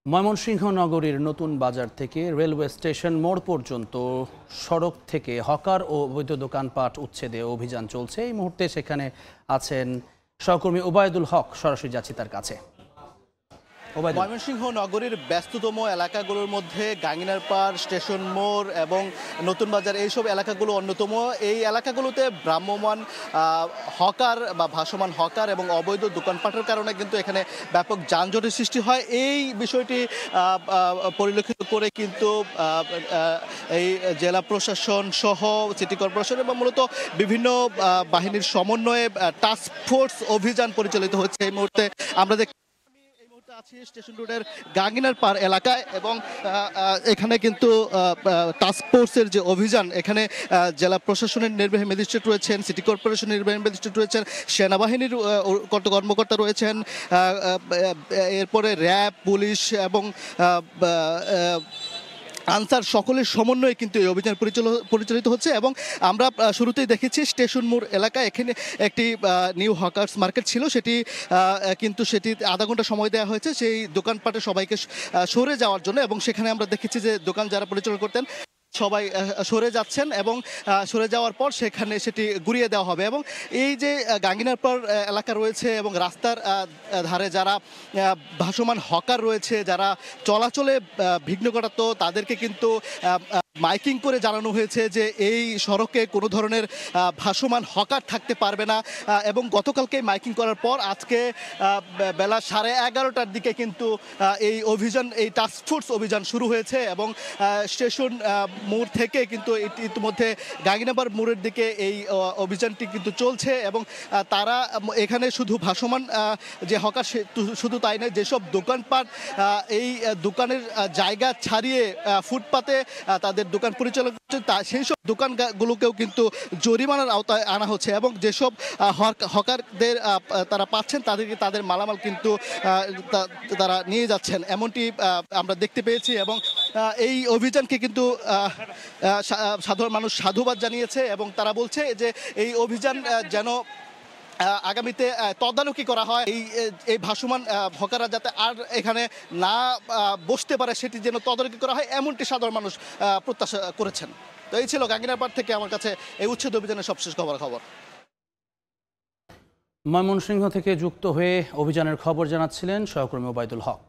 ময়মনসিংহ নগরীর নতুন বাজার থেকে রেলওয়ে স্টেশন মোড় পর্যন্ত সড়ক থেকে হকার ও অবৈধ দোকানপাট উচ্ছেদে অভিযান চলছে। এই মুহূর্তে সেখানে আছেন সহকর্মী ওবায়দুল হক। সরাসরি যাচ্ছি তার কাছে। ময়মনসিংহ নগরীর ব্যস্ততম এলাকাগুলোর মধ্যে গাঙ্গিনার পাড়, স্টেশন মোড় এবং নতুন বাজার এইসব এলাকাগুলো অন্যতম। এই এলাকাগুলোতে ভ্রাম্যমান হকার বা ভাসমান হকার এবং অবৈধ দোকানপাটের কারণে কিন্তু এখানে ব্যাপক যানজটের সৃষ্টি হয়। এই বিষয়টি পরিলক্ষিত করে কিন্তু এই জেলা প্রশাসন সহ সিটি কর্পোরেশন এবং মূলত বিভিন্ন বাহিনীর সমন্বয়ে টাস্ক ফোর্স অভিযান পরিচালিত হচ্ছে। এই মুহূর্তে আমরা আছি স্টেশন রোডের গাঙ্গিনার পাড় এলাকায় এবং এখানে কিন্তু টাস্ক ফোর্সের যে অভিযান, এখানে জেলা প্রশাসনের নির্বাহী ম্যাজিস্ট্রেট রয়েছেন, সিটি কর্পোরেশনের নির্বাহী ম্যাজিস্ট্রেট রয়েছেন, সেনাবাহিনীর কর্মকর্তা রয়েছেন, এরপরে র্যাব, পুলিশ এবং আনসার সকলের সমন্বয়ে কিন্তু এই অভিযান পরিচালিত হচ্ছে। এবং আমরা শুরুতেই দেখেছি স্টেশন মোড় এলাকায় এখানে একটি নিউ হকার্স মার্কেট ছিল, সেটি আধা ঘন্টা সময় দেওয়া হয়েছে সেই দোকানপাটে সবাইকে সরে যাওয়ার জন্য। এবং সেখানে আমরা দেখেছি যে দোকান যারা পরিচালনা করতেন সবাই সরে যাচ্ছেন এবং সরে যাওয়ার পর সেখানে সেটি ঘুরিয়ে দেওয়া হবে। এবং এই যে গাঙ্গিনার পাড় এলাকা রয়েছে এবং রাস্তার ধারে যারা ভাসমান হকার রয়েছে, যারা চলাচলে বিঘ্ন ঘটাতো, তাদেরকে কিন্তু মাইকিং করে জানানো হয়েছে যে এই সড়কে কোনো ধরনের ভাসমান হকার থাকতে পারবে না। এবং গতকালকে মাইকিং করার পর আজকে বেলা 11:30টার দিকে কিন্তু এই অভিযান, এই টাস্কফোর্স অভিযান শুরু হয়েছে। এবং স্টেশন মোড় থেকে কিন্তু ইতিমধ্যে গাঙ্গিনাপার মোড়ের দিকে এই অভিযানটি কিন্তু চলছে। এবং তারা এখানে শুধু ভাসমান যে হকার শুধু তাই নয়, যেসব দোকানপাট এই দোকানের জায়গা ছাড়িয়ে ফুটপাতে তাদের দোকান পরিচালনা করছে সেই সব দোকানগুলোকেও কিন্তু জরিমানার আওতায় আনা হচ্ছে। এবং যেসব হকারদের তারা পাচ্ছেন তাদেরকে তাদের মালামাল কিন্তু তারা নিয়ে যাচ্ছেন, এমনটি আমরা দেখতে পেয়েছি। এবং এই অভিযানকে কিন্তু সাধারণ মানুষ সাধুবাদ জানিয়েছে এবং তারা বলছে যে এই অভিযান যেন আগামীতে তদারকি করা হয়, এই ভাসমান হকাররা যাতে আর এখানে না বসতে পারে সেটি যেন তদারকি করা হয়, এমনটি সাধারণ মানুষ প্রত্যাশা করেছেন। তো এই ছিল গাঙ্গিনার পাড় থেকে আমার কাছে এই উচ্ছেদ অভিযানের সবশেষ খবর। ময়মনসিংহ থেকে যুক্ত হয়ে অভিযানের খবর জানাচ্ছিলেন সহকর্মী ওবায়দুল হক।